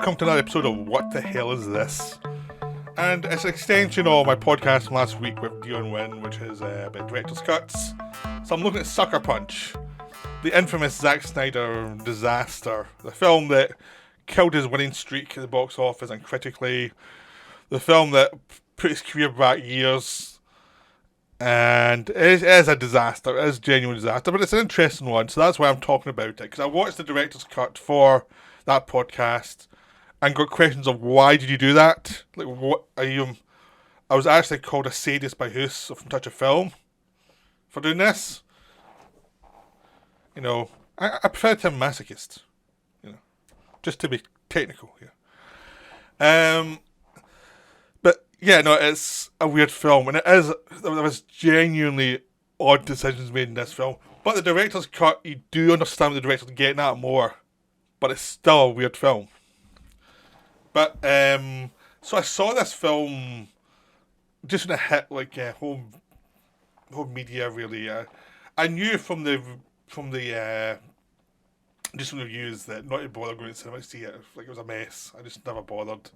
welcome to another episode of What the Hell Is This? And it's an extension of my podcast from last week with Dion Wynn, which is about director's cuts. So I'm looking at Sucker Punch, the infamous Zack Snyder disaster, the film that killed his winning streak at the box office and critically, the film that put his career back years, and it is a disaster, it is a genuine disaster, but it's an interesting one, so that's why I'm talking about it, because I watched the director's cut for that podcast and got questions of why did you do that? Like, what are you? I was actually called a sadist by Hoos from Touch of Film for doing this. You know, I prefer the term masochist. You know, just to be technical here. But yeah, no, it's a weird film, and there was genuinely odd decisions made in this film. But the director's cut, you do understand the director's getting at more, but it's still a weird film. But so I saw this film just when it hit like home media really. I knew from the just from the reviews that not to bother going to cinema to see it. Like, it was a mess. I just never bothered.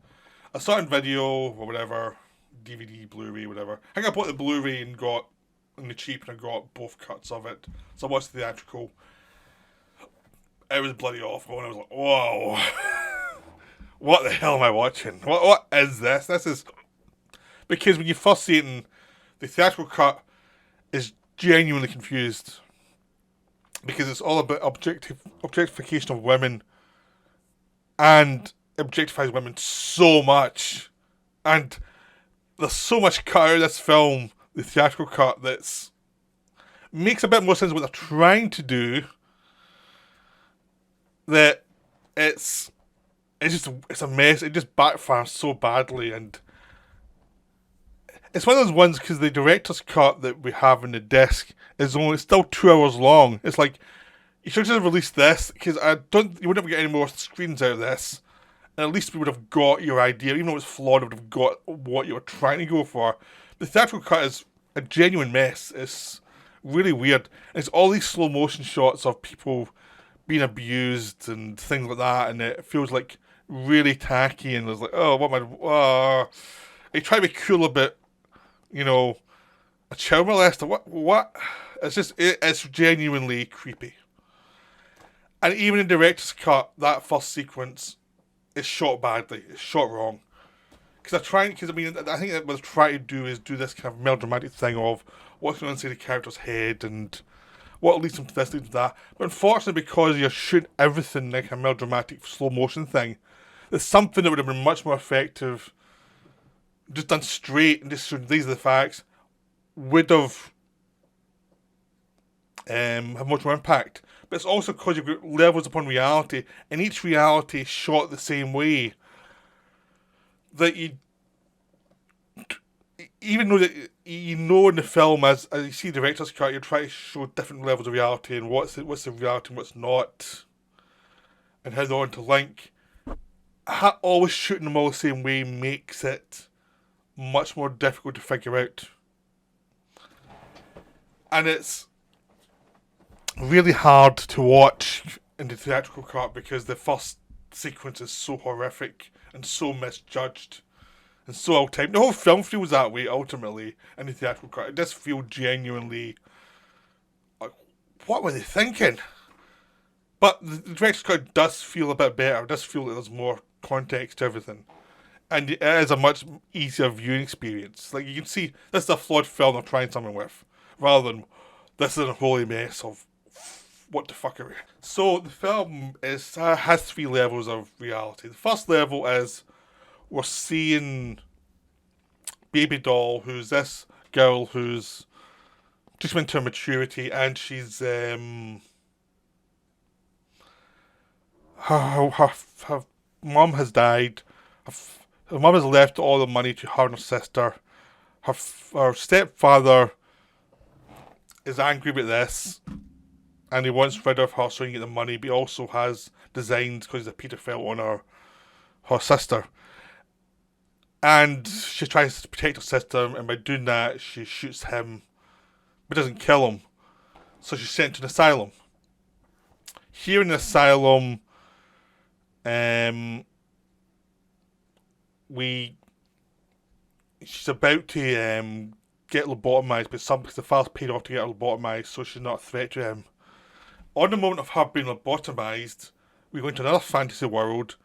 I saw it on video or whatever, DVD, Blu-ray, whatever. I think I bought the Blu-ray and got on the cheap, and I got both cuts of it. So I watched the theatrical. It was bloody awful, and I was like, whoa. What the hell am I watching? What is this? This is... Because when you first see it in the theatrical cut, is genuinely confused. Because it's all about objectification of women. And objectifies women so much. And there's so much cut out of this film, the theatrical cut, that's... makes a bit more sense of what they're trying to do. That it's a mess. It just backfires so badly, and it's one of those ones because the director's cut that we have in the disc is still 2 hours long. It's like, you should just have released this, because you wouldn't get any more screens out of this, and at least we would have got your idea. Even though it's flawed, we would have got what you were trying to go for. The theatrical cut is a genuine mess. It's really weird. It's all these slow motion shots of people being abused and things like that, and it feels like really tacky, and there's like, oh, what am I... they try to be cool about, you know, a child molester. What? It's genuinely creepy. And even in director's cut, that first sequence is shot badly. It's shot wrong. I think what they're trying to do is do this kind of melodramatic thing of what's going on inside the character's head and what leads them to this, leads to that. But unfortunately, because you're shooting everything like a melodramatic slow motion thing, there's something that would have been much more effective, just done straight and just showing these are the facts, would have had much more impact. But it's also because you've got levels upon reality, and each reality is shot the same way. That even though that you know in the film, as you see the director's cut, you're trying to show different levels of reality and what's the reality and what's not, and how they're interlink. Always shooting them all the same way makes it much more difficult to figure out. And it's really hard to watch in the theatrical cut because the first sequence is so horrific and so misjudged and so ill-timed. The whole film feels that way ultimately in the theatrical cut. It does feel genuinely like, what were they thinking? But the director's cut does feel a bit better. It does feel like there's more context to everything. And it is a much easier viewing experience. Like, you can see, this is a flawed film they're trying something with, rather than this is a holy mess of what the fuck are we... So the film has 3 levels of reality. The first level is we're seeing Baby Doll, who's this girl who's just went to maturity, and she's her mum has died. Her mum has left all the money to her and her sister. Her stepfather is angry about this, and he wants rid of her so he can get the money, but he also has designs, because he's a paedophile, on her sister. And she tries to protect her sister, and by doing that, she shoots him, but doesn't kill him. So she's sent to an asylum. Here in the asylum, she's about to get lobotomized, but the father's paid off to get her lobotomized, so she's not a threat to him. On the moment of her being lobotomized, we go into another fantasy world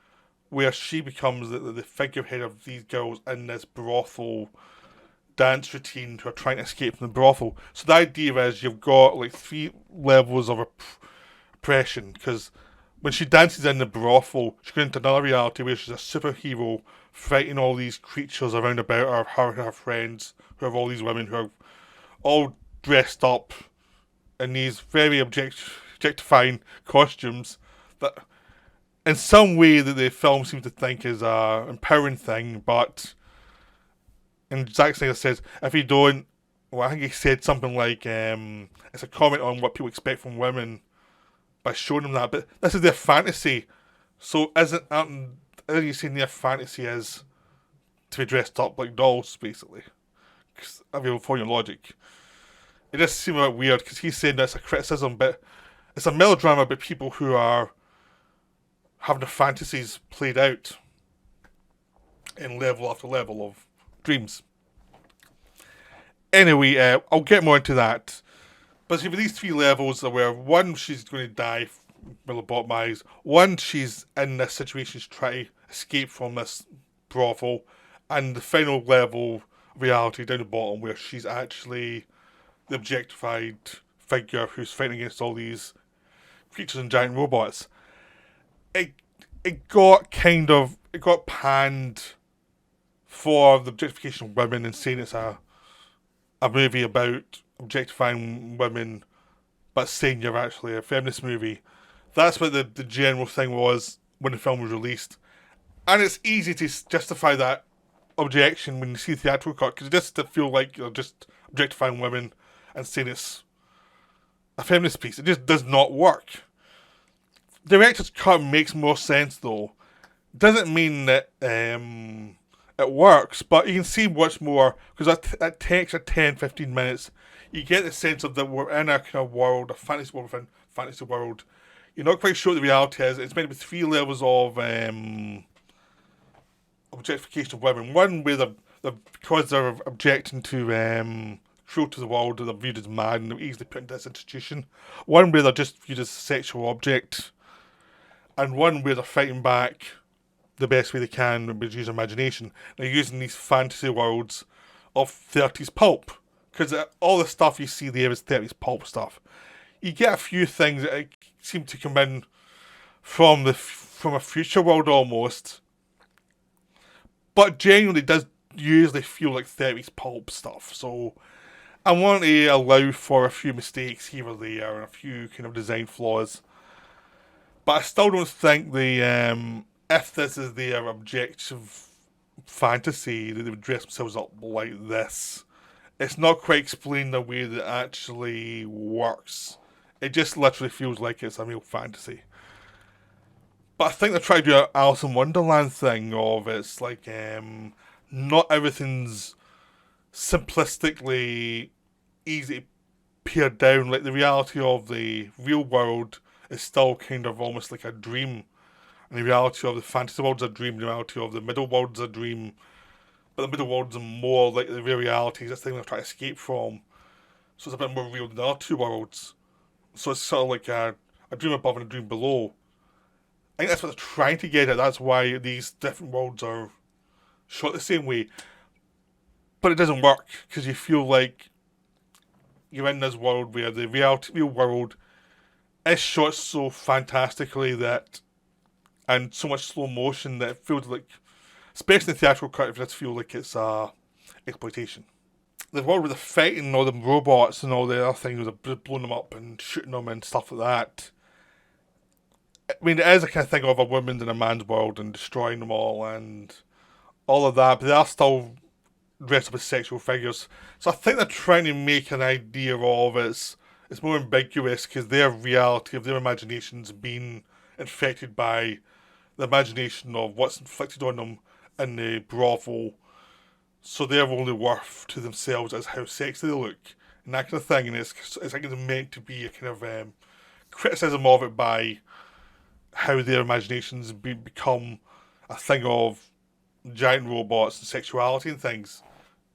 where she becomes the figurehead of these girls in this brothel dance routine who are trying to escape from the brothel. So the idea is you've got like 3 levels of oppression, because when she dances in the brothel, she goes into another reality where she's a superhero fighting all these creatures around about her and her friends, who have all these women who are all dressed up in these very objectifying costumes that in some way that the film seems to think is a empowering thing, but and Zack Snyder says, if you don't, well, I think he said something like, it's a comment on what people expect from women by showing them that, but this is their fantasy, so as you saying their fantasy is to be dressed up like dolls, basically? Because I mean, for your logic, it just seems a bit weird, because he's saying that's a criticism, but it's a melodrama about people who are having their fantasies played out in level after level of dreams. Anyway, I'll get more into that. But so these 3 levels are where one, she's going to die, lobotomized. One, she's in this situation, she's trying to escape from this brothel. And the final level of reality down the bottom, where she's actually the objectified figure who's fighting against all these creatures and giant robots. It got panned for the objectification of women and saying it's a movie about objectifying women, but saying you're actually a feminist movie. That's what the general thing was when the film was released. And it's easy to justify that objection when you see the theatrical cut, because it just to feel like you're just objectifying women and saying it's a feminist piece. It just does not work. The director's cut makes more sense, though. Doesn't mean that it works, but you can see much more, because that takes 10-15 minutes. You get the sense of that we're in a kind of world, a fantasy world within fantasy world. You're not quite sure what the reality is. It's meant to be 3 levels of objectification of women. One where because they're objecting to cruelty to the world, they're viewed as mad and they're easily put into this institution. One where they're just viewed as a sexual object. And one where they're fighting back the best way they can with using imagination. They're using these fantasy worlds of 30s pulp, because all the stuff you see there is 30s pulp stuff. You get a few things that seem to come in from a future world almost, but genuinely does usually feel like 30s pulp stuff. So I want to allow for a few mistakes here or there and a few kind of design flaws, but I still don't think if this is their objective fantasy, that they would dress themselves up like this. It's not quite explained the way that it actually works. It just literally feels like it's a male fantasy. But I think they're trying to do an Alice in Wonderland thing of it's like not everything's simplistically easy to pare down. Like the reality of the real world is still kind of almost like a dream. And the reality of the fantasy world's a dream, the reality of the middle world's a dream. But the middle world's more like the real reality, this thing they're trying to escape from. So it's a bit more real than the other 2 worlds. So it's sort of like a dream above and a dream below. I think that's what they're trying to get at. That's why these different worlds are shot the same way. But it doesn't work, because you feel like you're in this world where the real world is shot so fantastically that, and so much slow motion that it feels like, especially in the theatrical cut, it does feel like it's exploitation. The world with the fighting and all the robots and all the other things, blowing them up and shooting them and stuff like that. I mean, it is a kind of thing of a woman's and a man's world and destroying them all and all of that, but they are still dressed up as sexual figures. So I think they're trying to make an idea of it's more ambiguous, because their reality of their imagination's been infected by the imagination of what's inflicted on them in the brothel, so their only worth to themselves is how sexy they look and that kind of thing. And it's like it's meant to be a kind of criticism of it by how their imaginations become a thing of giant robots and sexuality and things,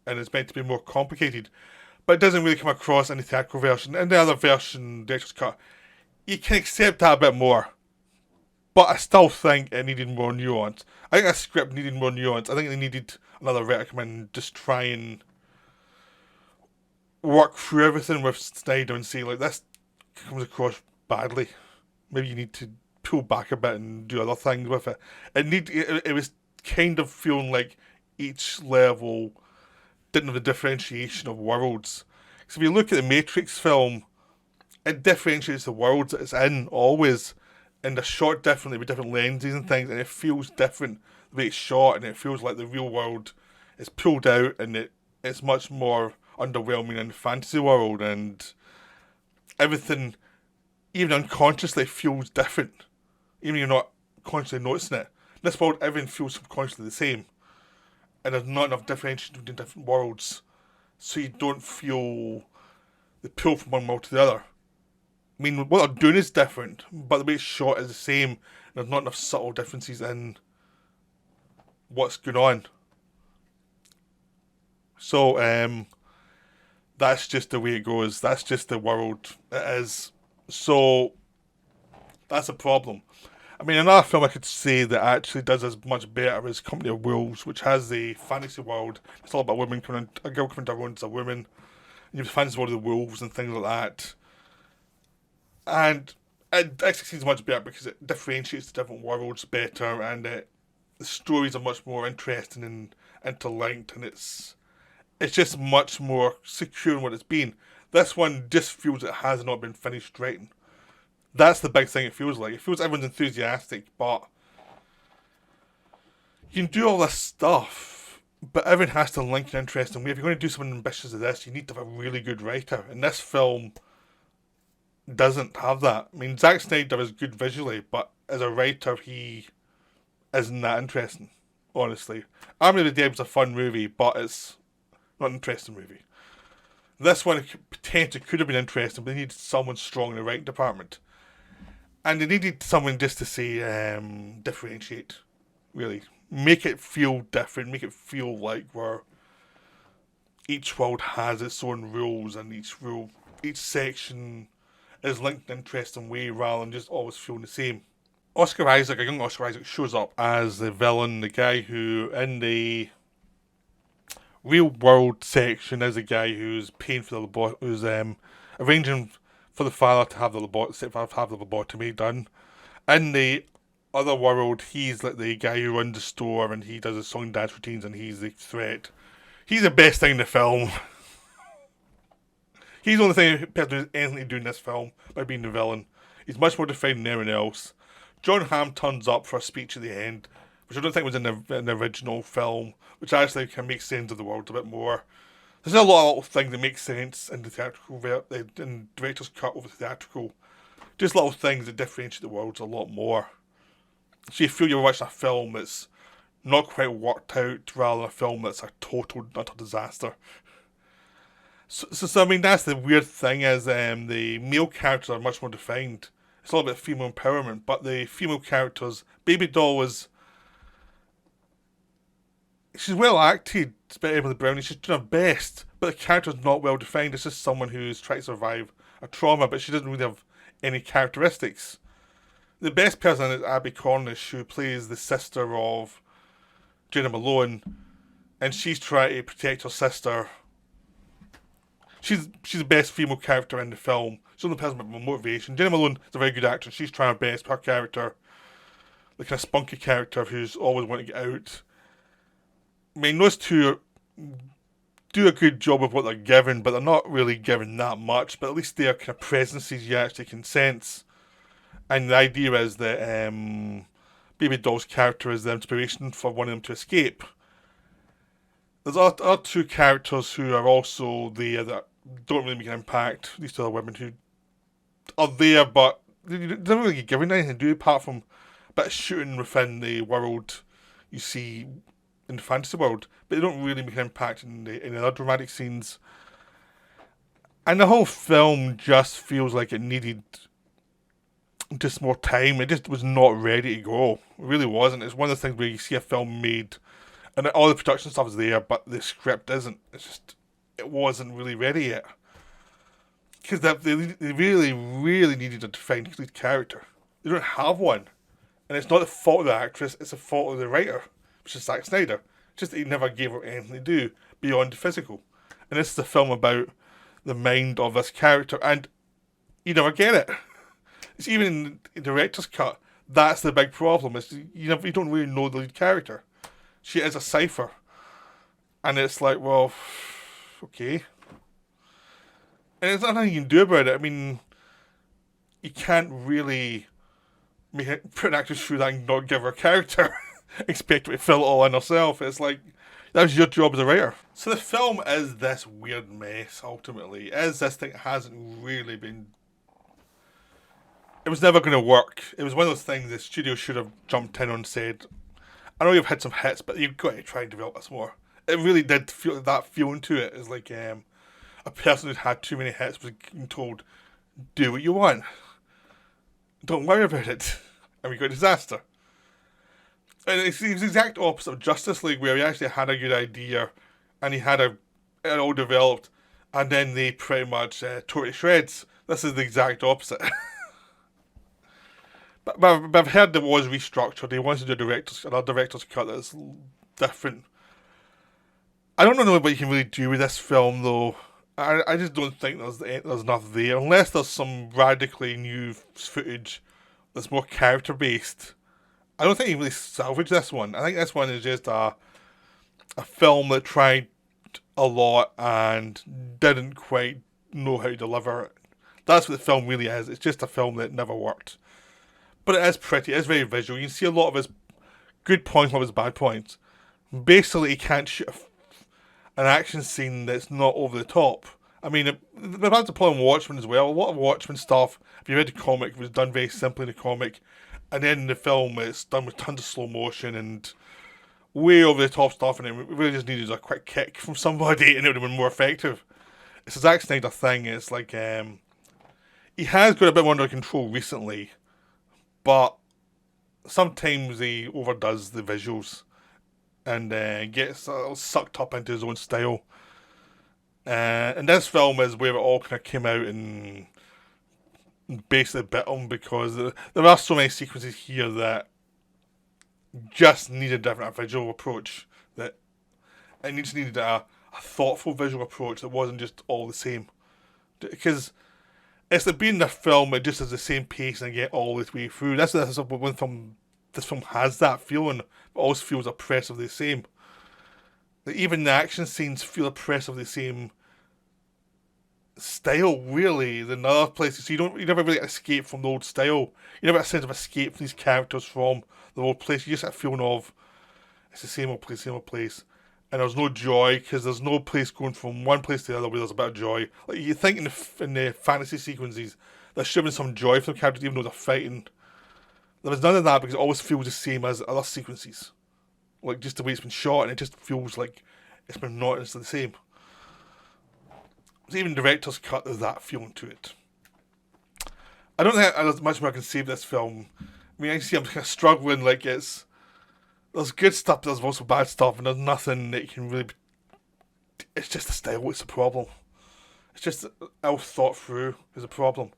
and it's meant to be more complicated. But it doesn't really come across in the theatrical version. In the other version, director's cut, you can accept that a bit more. But I still think it needed more nuance. I think that script needed more nuance. I think they needed another writer to come in and just try and work through everything with Snyder and say, like, this comes across badly. Maybe you need to pull back a bit and do other things with it. It was kind of feeling like each level didn't have the differentiation of worlds. So if you look at the Matrix film, it differentiates the worlds that it's in always, and they're shot differently with different lenses and things, and it feels different the way it's shot, and it feels like the real world is pulled out, and it's much more underwhelming in the fantasy world, and everything, even unconsciously, feels different, even if you're not consciously noticing it. In this world, everything feels subconsciously the same, and there's not enough differentiation between different worlds, so you don't feel the pull from one world to the other. I mean, what they're doing is different, but the way it's shot is the same, and there's not enough subtle differences in what's going on. So, that's just the way it goes. That's just the world it is. So, that's a problem. I mean, another film I could say that actually does this much better is Company of Wolves, which has the fantasy world. It's all about women coming in, a girl coming to a world as a woman. And you have the fantasy world of the wolves and things like that. And it succeeds much better because it differentiates the different worlds better, and the stories are much more interesting and interlinked, and it's just much more secure in what it's been. This one just feels it has not been finished writing. That's the big thing it feels like. It feels everyone's enthusiastic, but you can do all this stuff, but everyone has to link an interesting way. If you're going to do something ambitious as this, you need to have a really good writer. And this film doesn't have that. I mean, Zack Snyder is good visually, but as a writer, he isn't that interesting, honestly. Army of the Dead was a fun movie, but it's not an interesting movie. This one potentially could have been interesting, but they needed someone strong in the writing department. And they needed someone just to say, differentiate, really. Make it feel different, make it feel like where each world has its own rules, and each section is linked in an interesting way rather than just always feeling the same. Oscar Isaac, a young Oscar Isaac, shows up as the villain, the guy who, in the real world section, is a guy who's paying for the who's arranging for the father to have the lobotomy done. In the other world, he's like the guy who runs the store and he does his song and dance routines, and he's the threat. He's the best thing in the film. He's the only person who has anything to do in this film by being the villain. He's much more defined than everyone else. John Hamm turns up for a speech at the end, which I don't think was in the original film, which actually can make sense of the world a bit more. There's a lot of little things that make sense in the theatrical, in director's cut over the theatrical. Just little things that differentiate the worlds a lot more. So you feel you're watching a film that's not quite worked out, rather than a film that's a total utter disaster. So I mean, that's the weird thing is the male characters are much more defined. It's all about female empowerment, but the female characters, Baby Doll she's well acted. It's about Emily Browning. She's doing her best, but the character's not well defined. It's just someone who's trying to survive a trauma, but she doesn't really have any characteristics. The best person is Abby Cornish, who plays the sister of Jenna Malone, and she's trying to protect her sister. She's the best female character in the film. She's the only person with motivation. Jenna Malone is a very good actress. She's trying her best. Her character, the kind of spunky character who's always wanting to get out. I mean, those two do a good job of what they're given, but they're not really given that much. But at least they're kind of presences you actually can sense. And the idea is that Baby Doll's character is the inspiration for one of them to escape. There's other two characters who are also there that don't really make an impact. These two other women who are there, but they don't really get given anything to do apart from a bit of shooting within the world you see in the fantasy world. But they don't really make an impact in the other dramatic scenes. And the whole film just feels like it needed just more time. It just was not ready to go. It really wasn't. It's one of the things where you see a film made And all the production stuff is there, but the script isn't. It's just, it wasn't really ready yet. Because they really, really needed a defined lead character. They don't have one. And it's not the fault of the actress, it's the fault of the writer, which is Zack Snyder. Just that he never gave her anything to do beyond the physical. And this is a film about the mind of this character, and you never get it. It's even in the director's cut. That's the big problem. Is you don't really know the lead character. She is a cipher, and it's like, well, okay. And there's nothing you can do about it. I mean, you can't really put an actress through that and not give her a character. Expect her to fill it all in herself. It's like, that was your job as a writer. So the film is this weird mess, ultimately. It is this thing that hasn't really been... It was never going to work. It was one of those things the studio should have jumped in and said, I know you've had some hits, but you've got to try and develop this more. It really did feel that feeling to it. It's like a person who'd had too many hits was being told, do what you want. Don't worry about it. And we got a disaster. And it's the exact opposite of Justice League, where he actually had a good idea and he had it all developed, and then they pretty much tore it to shreds. This is the exact opposite. but I've heard there was restructured. They wanted to do another director's cut that's different. I don't know what you can really do with this film, though. I just don't think there's enough there, unless there's some radically new footage that's more character based. I don't think you really salvage this one. I think this one is just a film that tried a lot and didn't quite know how to deliver it. That's what the film really is. It's just a film that never worked. But it is pretty. It is very visual. You can see a lot of his good points, a lot of his bad points. Basically, he can't shoot an action scene that's not over the top. I mean, they've had to pull on Watchmen as well. A lot of Watchmen stuff, if you read the comic, it was done very simply in the comic. And then in the film, it's done with tons of slow motion and way over the top stuff. And it really just needed a quick kick from somebody and it would have been more effective. It's a Zack Snyder thing. It's like, he has got a bit more under control recently. But sometimes he overdoes the visuals and gets sucked up into his own style. And this film is where it all kind of came out and basically bit him, because there are so many sequences here that just need a different visual approach. That it just needed a thoughtful visual approach that wasn't just all the same. Because it's like being in a film, it just has the same pace and get all the way through. This one film. This film has that feeling, but also feels oppressively the same. Like even the action scenes feel oppressively the same style, really, than other places. So you never really escape from the old style. You never get a sense of escape from these characters from the old place. You just get a feeling of it's the same old place. And there's no joy, because there's no place going from one place to the other where there's a bit of joy. Like you think in the fantasy sequences, there should have been some joy for the characters, even though they're fighting. There was none of that, because it always feels the same as other sequences. Like, just the way it's been shot, and it just feels like it's been monotonously the same. So even the director's cut, there's that feeling to it. I don't think there's much more I can say of this film. I mean, I see I'm kind of struggling, like, there's good stuff, but there's also bad stuff, and there's nothing that you can really... It's just the style, it's the problem. It's just ill thought through is a problem.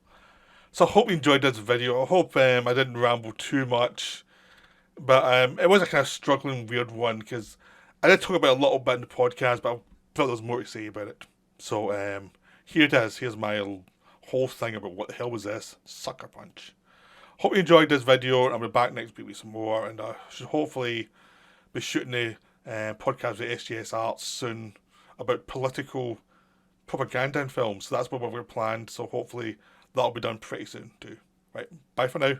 So I hope you enjoyed this video. I hope I didn't ramble too much. But it was a kind of struggling, weird one, because I did talk about it a little bit in the podcast, but I felt there was more to say about it. So here it is. Here's my whole thing about what the hell was this. Sucker Punch. Hope you enjoyed this video. I'll be back next week with some more, and I should hopefully be shooting a podcast with SGS Arts soon about political propaganda in films. So that's what we've planned. So hopefully that'll be done pretty soon too. Right, bye for now.